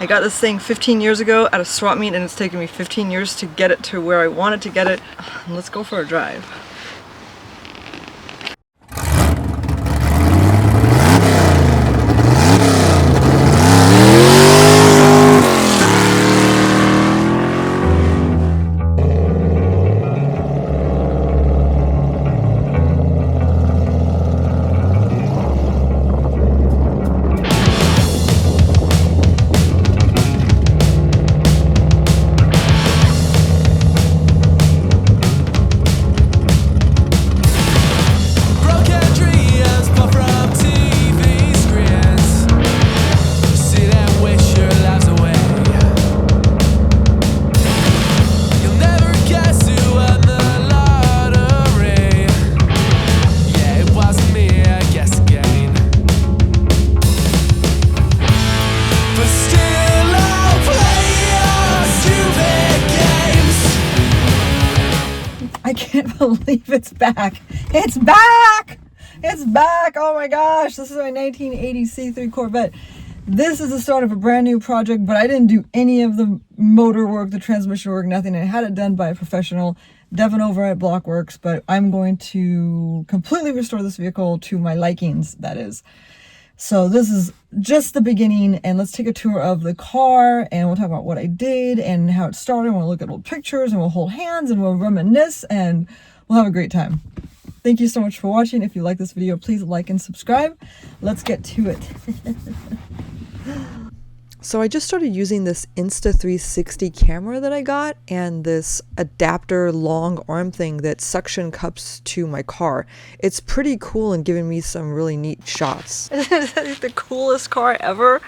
I got this thing 15 years ago at a swap meet, and it's taken me 15 years to get it to where I wanted to get it. Let's go for a drive. I can't believe it's back. It's back! It's back! Oh my gosh, this is my 1980 C3 Corvette. This is the start of a brand new project, but I didn't do any of the motor work, the transmission work, nothing. I had it done by a professional, Devyn over at Blockworks, but I'm going to completely restore this vehicle to my likings, that is. So this is just the beginning, and let's take a tour of the car, and we'll talk about what I did and how it started. We'll look at old pictures, and we'll hold hands, and we'll reminisce, and we'll have a great time. Thank you so much for watching. If you like this video, please like and subscribe. Let's get to it. So I just started using this Insta360 camera that I got and this adapter long arm thing that suction cups to my car. It's pretty cool and giving me some really neat shots. Is that the coolest car ever?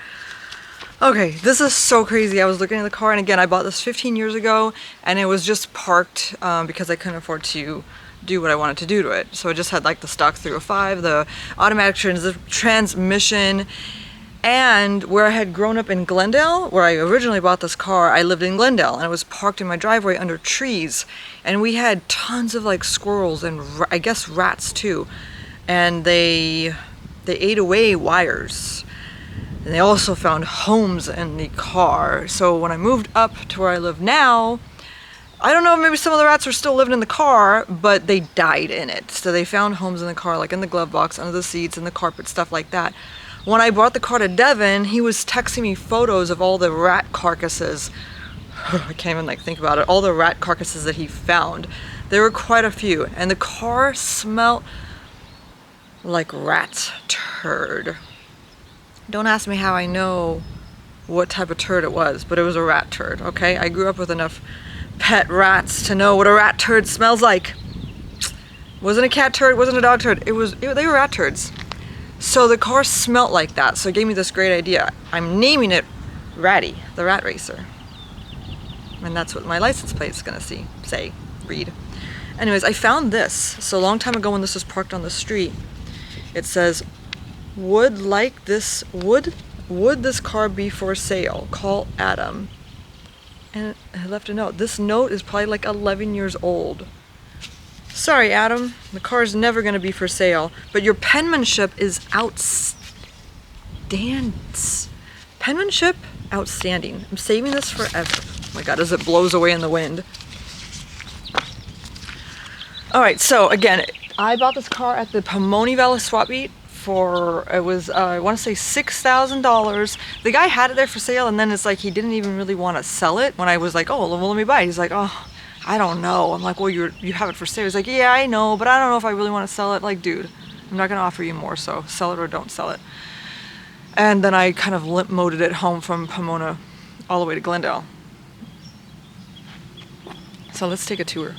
Okay, this is so crazy. I was looking at the car, and again, I bought this 15 years ago, and it was just parked because I couldn't afford to do what I wanted to do to it. So I just had like the stock 305, the automatic transmission. And where I had grown up in Glendale, where I originally bought this car, I lived in Glendale, and it was parked in my driveway under trees. And we had tons of like squirrels and I guess rats too. And they ate away wires. And they also found homes in the car. So when I moved up to where I live now, I don't know if maybe some of the rats were still living in the car, but they died in it. So they found homes in the car, like in the glove box, under the seats, in the carpet, stuff like that. When I brought the car to Devyn, he was texting me photos of all the rat carcasses. I can't even like think about it. All the rat carcasses that he found. There were quite a few, and the car smelled like rat turd. Don't ask me how I know what type of turd it was, but it was a rat turd, okay? I grew up with enough pet rats to know what a rat turd smells like. Wasn't a cat turd, wasn't a dog turd. They were rat turds. So the car smelt like that, so it gave me this great idea. I'm naming it Ratty, the Rat Racer. And that's what my license plate is gonna read. Anyways, I found this. So a long time ago when this was parked on the street, it says, would this car be for sale? Call Adam. And I left a note. This note is probably like 11 years old. Sorry, Adam, the car is never going to be for sale, but your penmanship is outstanding. Penmanship, outstanding. I'm saving this forever. Oh my God, as it blows away in the wind. All right, so again, I bought this car at the Pomona Valley swap meet for, it was, I want to say $6,000. The guy had it there for sale, and then it's like he didn't even really want to sell it. When I was like, oh, well, let me buy it. He's like, oh, I don't know. I'm like, well, you have it for sale. He's like, yeah, I know, but I don't know if I really want to sell it. Like, dude, I'm not going to offer you more, so sell it or don't sell it. And then I kind of limp moded it home from Pomona all the way to Glendale. So let's take a tour.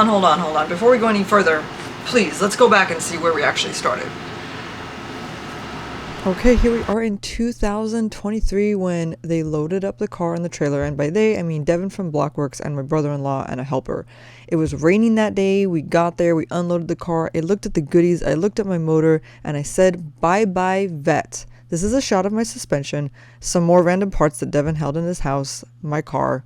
on. Before we go any further, please, let's go back and see where we actually started. Okay, here we are in 2023 when they loaded up the car in the trailer, and by they, I mean Devyn from Blockworks and my brother-in-law and a helper. It was raining that day, we got there, we unloaded the car, I looked at the goodies, I looked at my motor, and I said, bye-bye, vet. This is a shot of my suspension, some more random parts that Devyn held in his house, my car,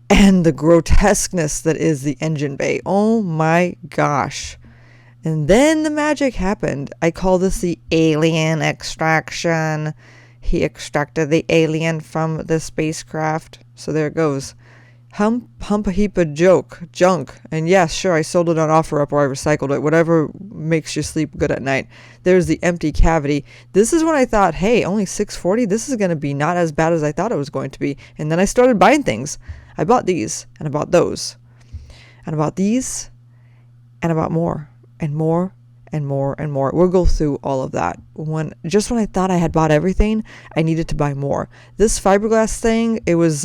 and the grotesqueness that is the engine bay. Oh my gosh. And then the magic happened. I call this the alien extraction. He extracted the alien from the spacecraft. So there it goes. Hump a heap of junk. And yes, sure, I sold it on OfferUp or I recycled it. Whatever makes you sleep good at night. There's the empty cavity. This is when I thought, hey, only $640? This is going to be not as bad as I thought it was going to be. And then I started buying things. I bought these, and I bought those, and I bought these, and I bought more. And more and more and more. We'll go through all of that. When I thought I had bought everything, I needed to buy more. This fiberglass thing, it's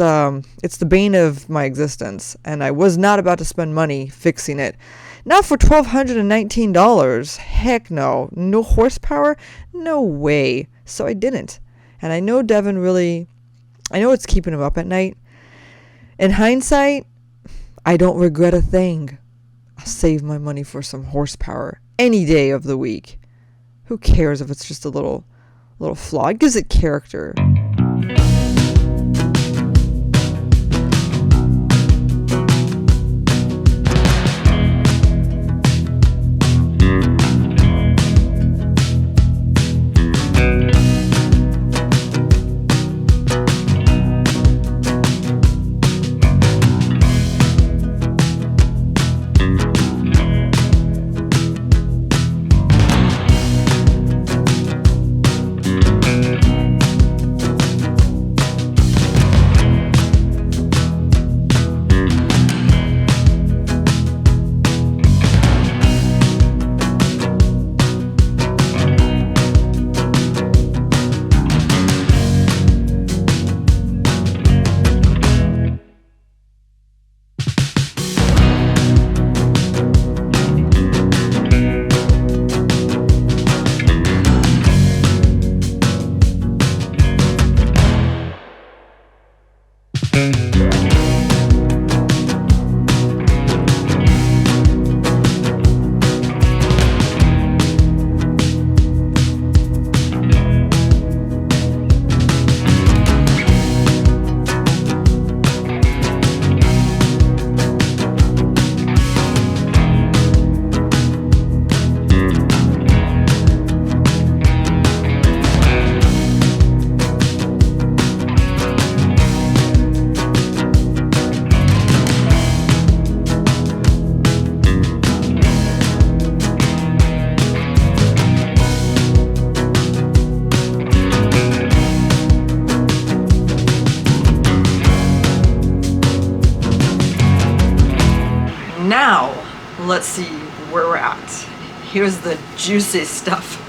the bane of my existence, and I was not about to spend money fixing it. Not for $1,219. Heck no. No horsepower? No way. So I didn't. And I know Devyn I know it's keeping him up at night. In hindsight, I don't regret a thing. I'll save my money for some horsepower any day of the week. Who cares if it's just a little flaw? It gives it character. Now, let's see where we're at. Here's the juicy stuff.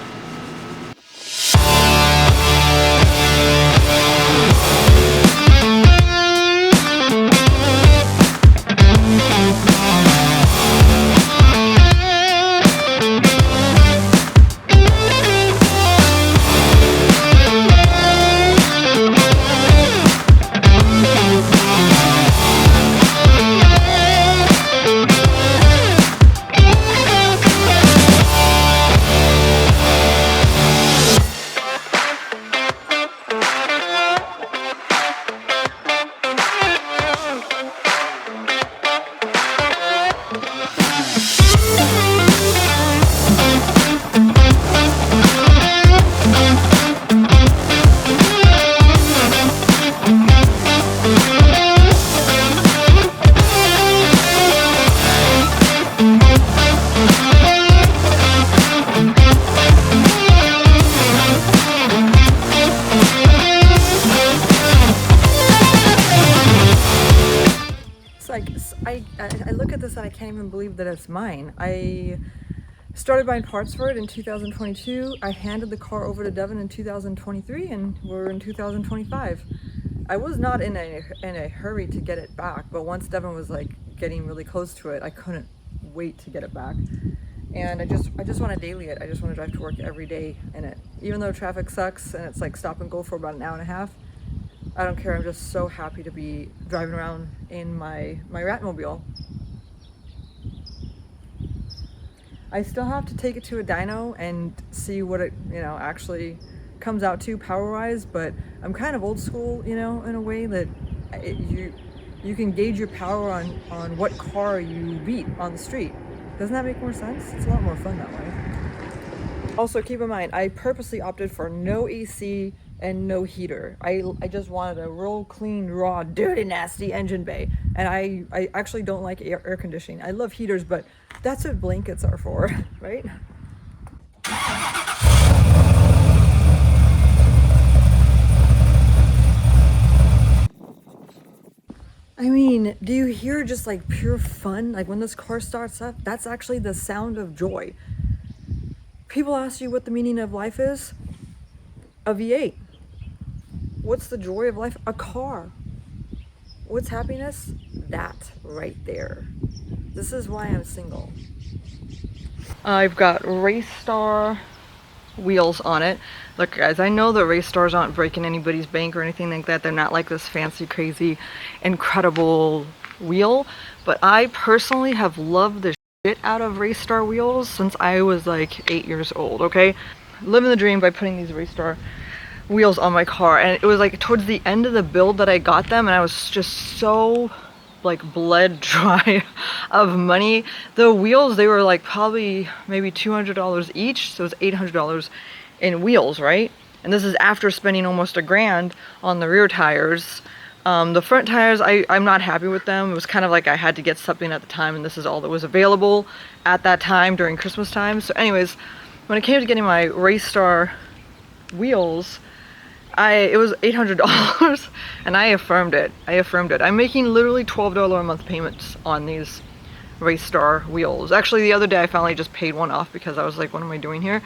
I look at this and I can't even believe that it's mine. I started buying parts for it in 2022. I handed the car over to Devyn in 2023, and we're in 2025. I was not in a hurry to get it back, but once Devyn was like, getting really close to it, I couldn't wait to get it back. And I just want to daily it. I just want to drive to work every day in it. Even though traffic sucks and it's like stop and go for about an hour and a half, I don't care. I'm just so happy to be driving around in my Ratmobile. I still have to take it to a dyno and see what it, actually comes out to power-wise, but I'm kind of old school, in a way that you can gauge your power on what car you beat on the street. Doesn't that make more sense? It's a lot more fun that way. Also, keep in mind, I purposely opted for no AC and no heater. I just wanted a real clean, raw, dirty, nasty engine bay. And I actually don't like air conditioning. I love heaters, but that's what blankets are for, right? I mean, do you hear just like pure fun? Like when this car starts up, that's actually the sound of joy. People ask you what the meaning of life is. A V8. What's the joy of life? A car. What's happiness? That right there. This is why I'm single. I've got Raystar wheels on it. Look guys, I know the Raystars aren't breaking anybody's bank or anything like that. They're not like this fancy, crazy, incredible wheel. But I personally have loved the shit out of Raystar wheels since I was like 8 years old, okay? Living the dream by putting these Raystar wheels on my car. And it was like towards the end of the build that I got them, and I was just so like bled dry of money. The wheels, they were like probably maybe $200 each, so it's $800 in wheels, right? And this is after spending almost $1,000 on the rear tires. The front tires, I'm not happy with them. It was kind of like I had to get something at the time, and this is all that was available at that time during Christmas time. So anyways, when it came to getting my Raystar wheels, it was $800 and I affirmed it. I'm making literally $12 a month payments on these Raystar wheels. Actually, the other day I finally just paid one off because I was like, what am I doing here?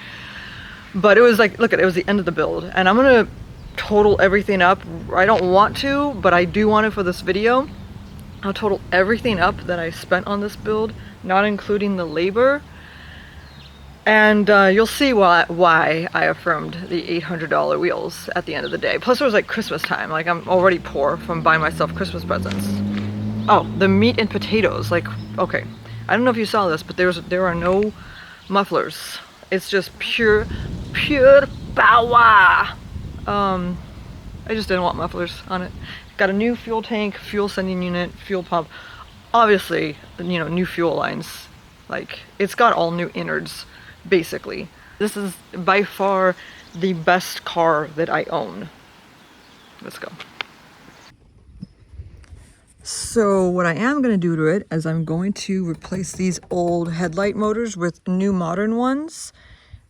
But it was like, look, it was the end of the build, and I'm gonna total everything up. I don't want to, but I do want to for this video. I'll total everything up that I spent on this build, not including the labor. And you'll see why I affirmed the $800 wheels at the end of the day. Plus it was like Christmas time. Like I'm already poor from buying myself Christmas presents. Oh, the meat and potatoes. Like, okay. I don't know if you saw this, but there are no mufflers. It's just pure power. I just didn't want mufflers on it. Got a new fuel tank, fuel sending unit, fuel pump. Obviously, new fuel lines. Like, it's got all new innards. Basically, this is by far the best car that I own. Let's go. So what I am going to do to it is I'm going to replace these old headlight motors with new modern ones.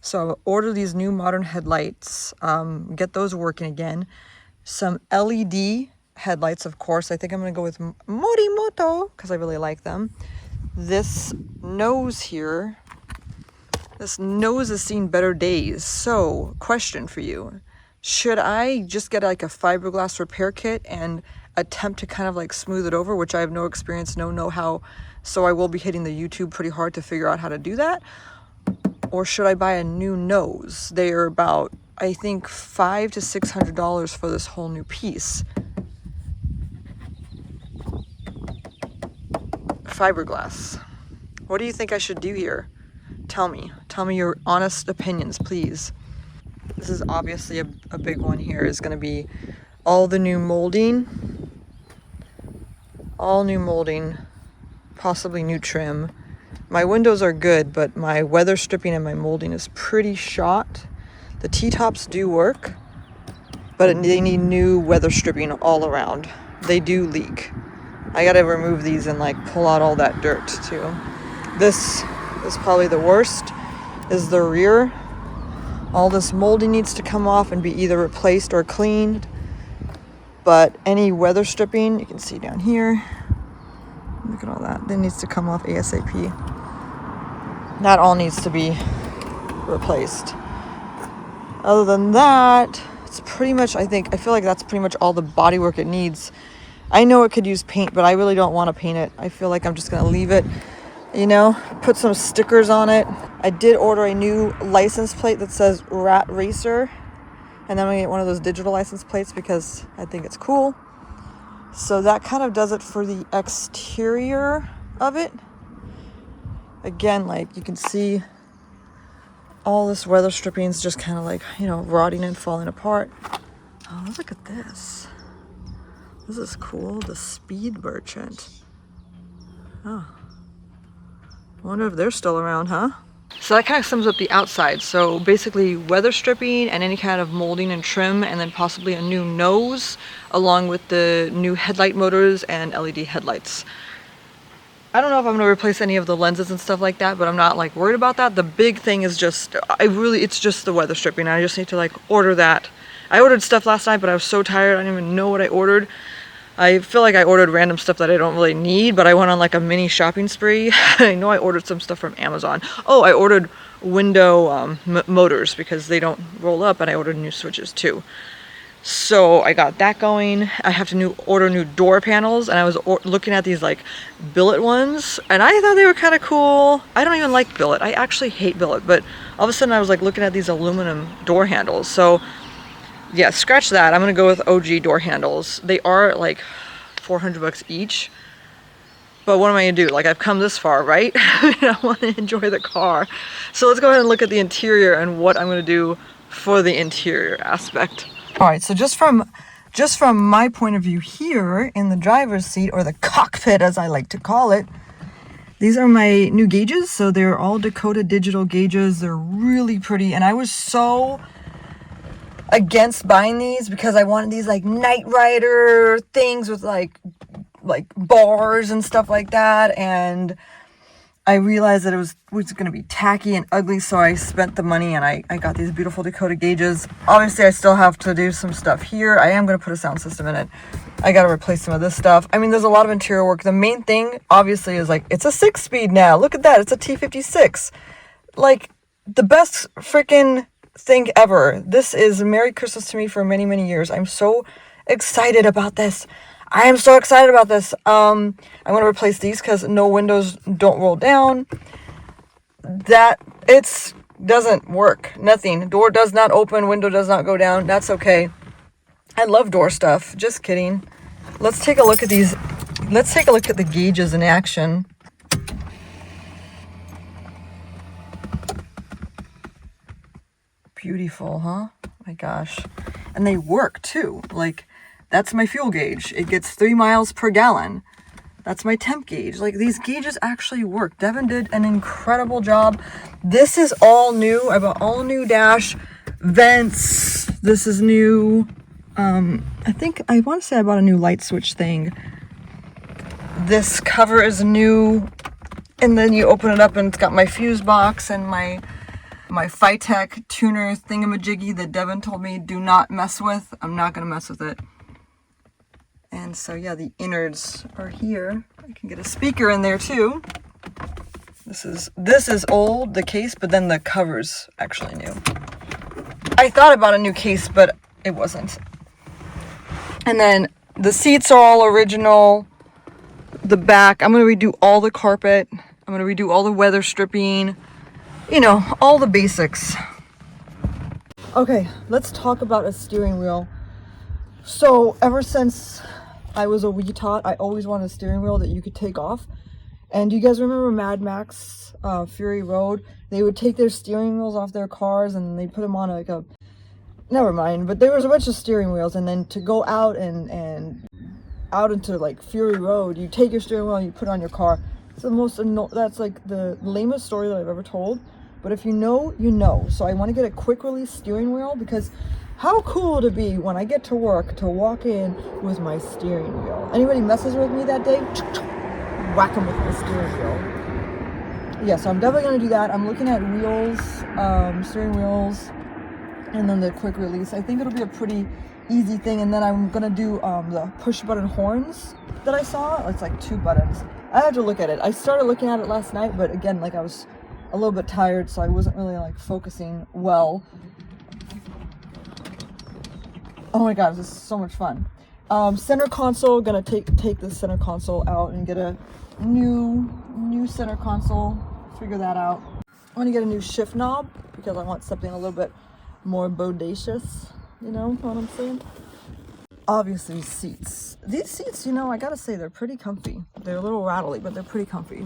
So I'll order these new modern headlights, get those working again. Some LED headlights, of course. I think I'm going to go with Morimoto because I really like them. This nose here. This nose has seen better days. So, question for you. Should I just get like a fiberglass repair kit and attempt to kind of like smooth it over, which I have no experience, no know-how, so I will be hitting the YouTube pretty hard to figure out how to do that? Or should I buy a new nose? They are about, I think, $500 to $600 for this whole new piece. Fiberglass. What do you think I should do here? Tell me your honest opinions, please. This is obviously a big one here. Is going to be all the new molding, possibly new trim. My windows are good, but my weather stripping and my molding is pretty shot. The T-tops do work, but they need new weather stripping all around. They do leak. I gotta remove these and like pull out all that dirt too. This is probably the worst, is the rear. All this molding needs to come off and be either replaced or cleaned. But any weather stripping, you can see down here, look at all that, that needs to come off ASAP. That all needs to be replaced. Other than that, it's pretty much, I feel like that's pretty much all the bodywork it needs. I know it could use paint, but I really don't want to paint it. I feel like I'm just going to leave it, you know, put some stickers on it. I did order a new license plate that says Rat Racer, and then I'm going to get one of those digital license plates because I think it's cool. So that kind of does it for the exterior of it. Again, like you can see all this weather stripping is just kind of like, you know, rotting and falling apart. Oh, look at this. This is cool. The Speed Merchant. Oh. I wonder if they're still around, huh? So that kind of sums up the outside. So basically weather stripping and any kind of molding and trim, and then possibly a new nose along with the new headlight motors and LED headlights. I don't know if I'm going to replace any of the lenses and stuff like that, but I'm not like worried about that. The big thing is just, it's just the weather stripping. I just need to like order that. I ordered stuff last night, but I was so tired. I didn't even know what I ordered. I feel like I ordered random stuff that I don't really need, but I went on like a mini shopping spree. I know I ordered some stuff from Amazon. Oh, I ordered window motors because they don't roll up, and I ordered new switches too. So I got that going. I have to order new door panels, and I was looking at these like billet ones, and I thought they were kind of cool. I don't even like billet. I actually hate billet, but all of a sudden I was like looking at these aluminum door handles. So yeah, scratch that. I'm gonna go with OG door handles. They are like $400 each. But what am I gonna do? Like, I've come this far, right? I want to enjoy the car. So let's go ahead and look at the interior and what I'm gonna do for the interior aspect. All right, so just from my point of view here in the driver's seat, or the cockpit as I like to call it, these are my new gauges. So they're all Dakota digital gauges. They're really pretty, and I was so against buying these because I wanted these like Knight Rider things with like bars and stuff like that, and I realized that it was going to be tacky and ugly, so I spent the money and I got these beautiful Dakota gauges. Obviously, I still have to do some stuff here. I am going to put a sound system in it. I got to replace some of this stuff. I mean, there's a lot of interior work. The main thing, obviously, is like, it's a 6-speed now. Look at that. It's a T56. Like, the best freaking thing ever. This is Merry Christmas to me for many, many years. I'm so excited about this. I am so excited about this. I'm going to replace these because no windows don't roll down. That, doesn't work. Nothing. Door does not open. Window does not go down. That's okay. I love door stuff. Just kidding. Let's take a look at these. Let's take a look at the gauges in action. Beautiful, huh? My gosh. And they work too. Like, that's my fuel gauge. It gets 3 miles per gallon. That's my temp gauge. Like, these gauges actually work. Devyn did an incredible job. This is all new. I bought all new dash vents. This is new. I want to say I bought a new light switch thing. This cover is new. And then you open it up and it's got my fuse box and my Phytech tuner thingamajiggy that Devyn told me do not mess with. I'm not going to mess with it. And so, yeah, the innards are here. I can get a speaker in there too. This is old, the case, but then the cover's actually new. I thought about a new case, but it wasn't. And then the seats are all original. The back, I'm going to redo all the carpet. I'm going to redo all the weather stripping. You know, all the basics. Okay, let's talk about a steering wheel. So ever since I was a wee tot, I always wanted a steering wheel that you could take off. And do you guys remember Mad Max Fury Road? They would take their steering wheels off their cars and they put them on like a... Never mind, but there was a bunch of steering wheels, and then to go out and out into like Fury Road, you take your steering wheel and you put it on your car. It's the most that's like the lamest story that I've ever told. But if you know, you know. So I want to get a quick release steering wheel, because how cool would it be when I get to work to walk in with my steering wheel? Anybody messes with me that day? Whack them with my steering wheel. Yeah, so I'm definitely going to do that. I'm looking at wheels, steering wheels, and then the quick release. I think it'll be a pretty easy thing. And then I'm going to do the push button horns that I saw. It's like 2 buttons. I have to look at it. I started looking at it last night, but again, like I was a little bit tired, so I wasn't really like focusing well. Oh my god, this is so much fun. Center console, gonna take the center console out and get a new center console, figure that out. I'm gonna get a new shift knob because I want something a little bit more bodacious, you know what I'm saying? Obviously seats. These seats, you know, I gotta say they're pretty comfy. They're a little rattly, but they're pretty comfy.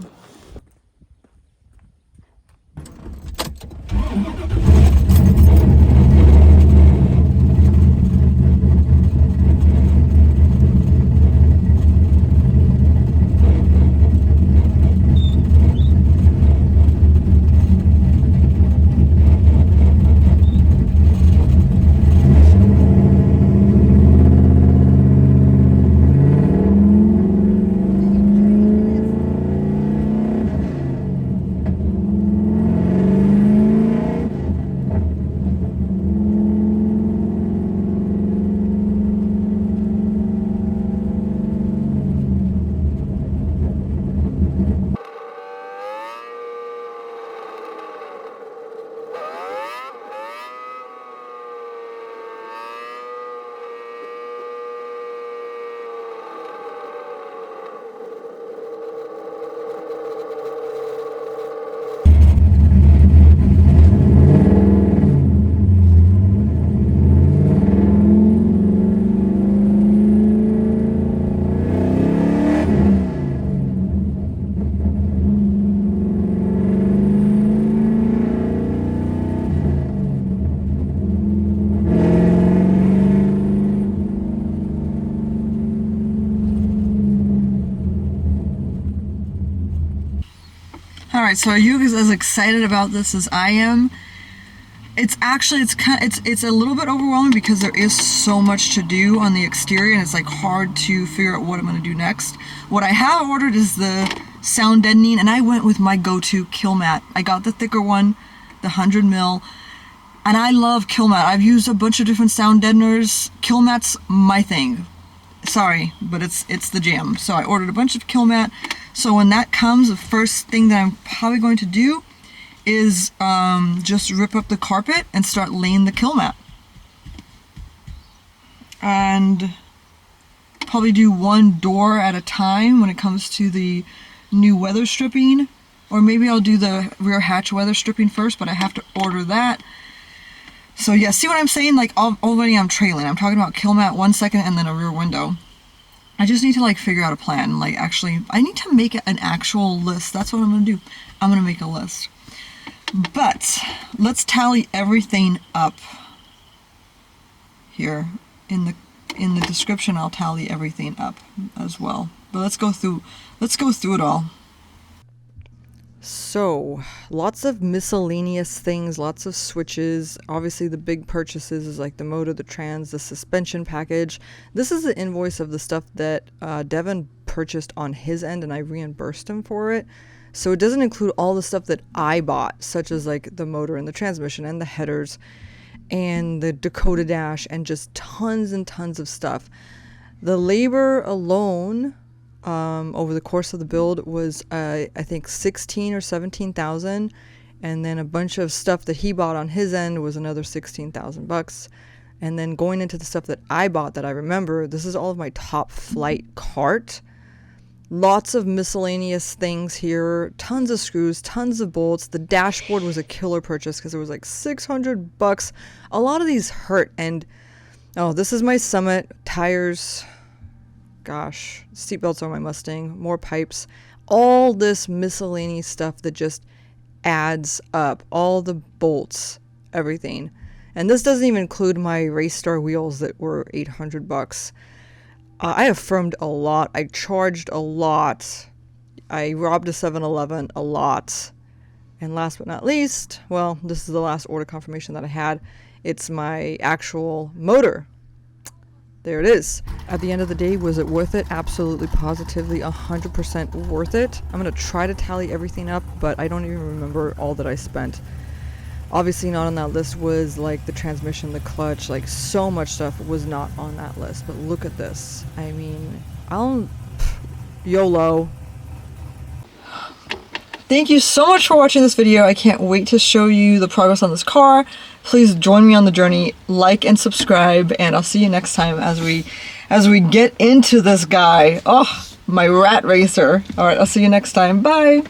Alright, so are you as excited about this as I am? It's a little bit overwhelming because there is so much to do on the exterior and it's like hard to figure out what I'm going to do next. What I have ordered is the sound deadening, and I went with my go-to kill mat. I got the thicker one, the 100 mil, and I love kill mat. I've used a bunch of different sound deadeners. Kill mat's my thing. Sorry, but it's the jam. So I ordered a bunch of kill mat. So when that comes, the first thing that I'm probably going to do is just rip up the carpet and start laying the kill mat. And probably do one door at a time when it comes to the new weather stripping. Or maybe I'll do the rear hatch weather stripping first, but I have to order that. So yeah, see what I'm saying? Like already I'm trailing. I'm talking about kill mat 1 second and then a rear window. I just need to like figure out a plan. Like actually, I need to make an actual list. That's what I'm gonna do. I'm gonna make a list. But let's tally everything up here. In the description, I'll tally everything up as well. But let's go through it all. So, lots of miscellaneous things, lots of switches. Obviously, the big purchases is like the motor, the trans, the suspension package. This is the invoice of the stuff that Devyn purchased on his end, and I reimbursed him for it. So it doesn't include all the stuff that I bought, such as like the motor and the transmission and the headers and the Dakota dash and just tons and tons of stuff. The labor alone over the course of the build was I think 16 or 17,000, and then a bunch of stuff that he bought on his end was another 16,000 bucks. And then going into the stuff that I bought that I remember, this is all of my Top Flight cart. Lots of miscellaneous things here, tons of screws, tons of bolts. The dashboard was a killer purchase because it was like 600 bucks. A lot of these hurt. And oh, this is my Summit tires. Gosh, seatbelts on my Mustang, more pipes, all this miscellaneous stuff that just adds up, all the bolts, everything. And this doesn't even include my Race Star wheels that were 800 bucks. I affirmed a lot, I charged a lot, I robbed a 7-Eleven a lot. And last but not least, well, this is the last order confirmation that I had. It's my actual motor. There it is. At the end of the day, was it worth it? Absolutely, positively, 100% worth it. I'm going to try to tally everything up, but I don't even remember all that I spent. Obviously not on that list was like the transmission, the clutch, like so much stuff was not on that list. But look at this. I mean, YOLO. Thank you so much for watching this video. I can't wait to show you the progress on this car. Please join me on the journey, like and subscribe, and I'll see you next time as we get into this guy. Oh, my rat racer. All right, I'll see you next time. Bye.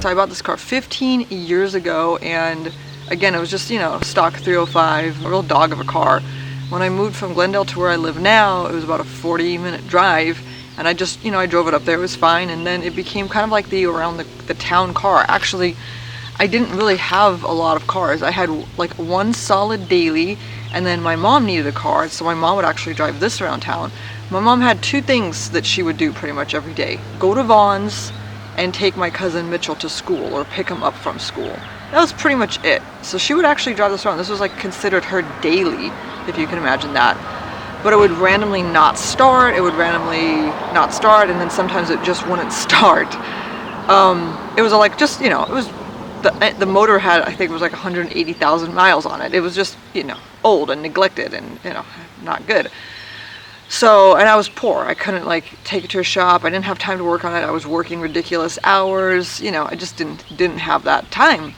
So I bought this car 15 years ago, and again, it was just, you know, stock 305, a real dog of a car. When I moved from Glendale to where I live now, it was about a 40-minute drive, and I just, you know, I drove it up there, it was fine, and then it became kind of like around the town car. Actually, I didn't really have a lot of cars. I had like one solid daily, and then my mom needed a car, so my mom would actually drive this around town. My mom had two things that she would do pretty much every day: go to Vaughn's and take my cousin Mitchell to school or pick him up from school. That was pretty much it. So she would actually drive this around. This was like considered her daily, if you can imagine that. But it would randomly not start, and then sometimes it just wouldn't start. It was like, just, you know, it was, the motor had, I think it was like 180,000 miles on it. It was just, you know, old and neglected and, you know, not good. So, and I was poor. I couldn't like take it to a shop. I didn't have time to work on it. I was working ridiculous hours. You know, I just didn't have that time,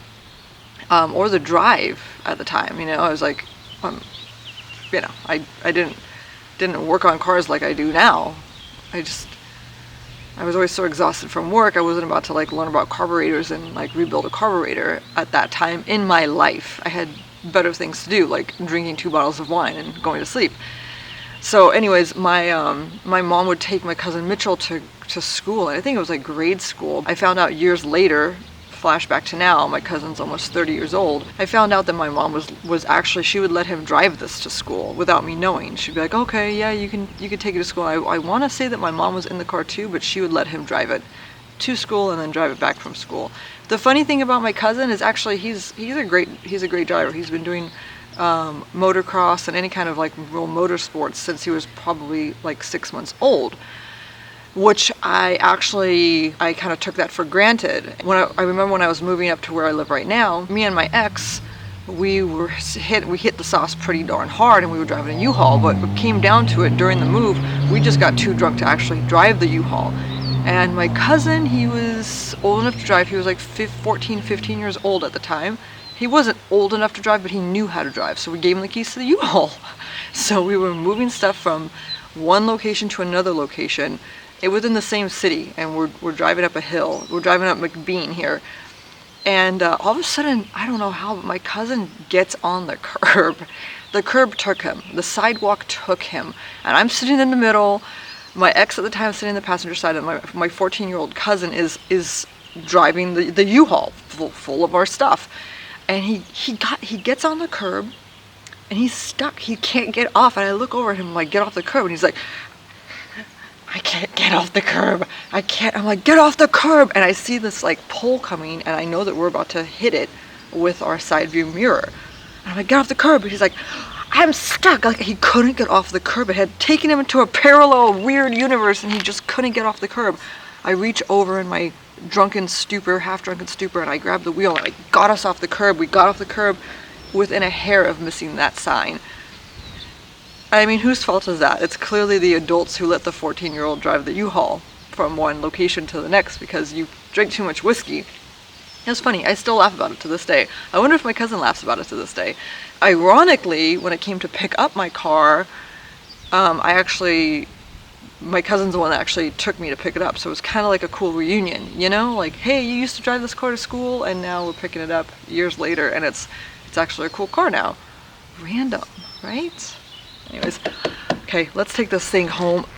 or the drive at the time. You know, I was like, you know, I didn't work on cars like I do now. I was always so exhausted from work. I wasn't about to like learn about carburetors and like rebuild a carburetor at that time in my life. I had better things to do, like drinking 2 bottles of wine and going to sleep. So anyways, my mom would take my cousin Mitchell to school, and I think it was like grade school. I found out years later, flashback to now, my cousin's almost 30 years old. I found out that my mom was actually, she would let him drive this to school without me knowing. She'd be like, okay, yeah, you can take it to school. I want to say that my mom was in the car too, but she would let him drive it to school and then drive it back from school. The funny thing about my cousin is actually he's a great driver. He's been doing motocross and any kind of like real motorsports since he was probably like 6 months old, which I kind of took that for granted. I remember when I was moving up to where I live right now, me and my ex, we hit the sauce pretty darn hard, and we were driving a U-Haul, but it came down to it during the move, we just got too drunk to actually drive the U-Haul. And my cousin, he was old enough to drive. He was like 14, 15 years old at the time. He wasn't old enough to drive, but he knew how to drive, so we gave him the keys to the U-Haul. So we were moving stuff from one location to another location. It was in the same city, and we're driving up a hill. We're driving up McBean here, and all of a sudden, I don't know how, but my cousin gets on the curb. The curb took him. The sidewalk took him, and I'm sitting in the middle. My ex at the time sitting in the passenger side, and my 14-year-old cousin is driving the U-Haul full of our stuff. And he gets on the curb, and he's stuck. He can't get off. And I look over at him, like, get off the curb. And he's like, I can't get off the curb. I can't. I'm like, get off the curb. And I see this like pole coming, and I know that we're about to hit it with our side view mirror. And I'm like, get off the curb. And he's like, I'm stuck. Like, he couldn't get off the curb. It had taken him into a parallel weird universe, and he just couldn't get off the curb. I reach over in my half drunken stupor, and I grabbed the wheel, and I got us off the curb. We got off the curb within a hair of missing that sign. I mean, whose fault is that? It's clearly the adults who let the 14-year-old drive the U-Haul from one location to the next because you drank too much whiskey. It's funny, I still laugh about it to this day. I wonder if my cousin laughs about it to this day. Ironically, when it came to pick up my car, my cousin's the one that actually took me to pick it up, so it was kind of like a cool reunion, you know? Like, hey, you used to drive this car to school, and now we're picking it up years later, and it's actually a cool car now. Random, right? Anyways, okay, let's take this thing home.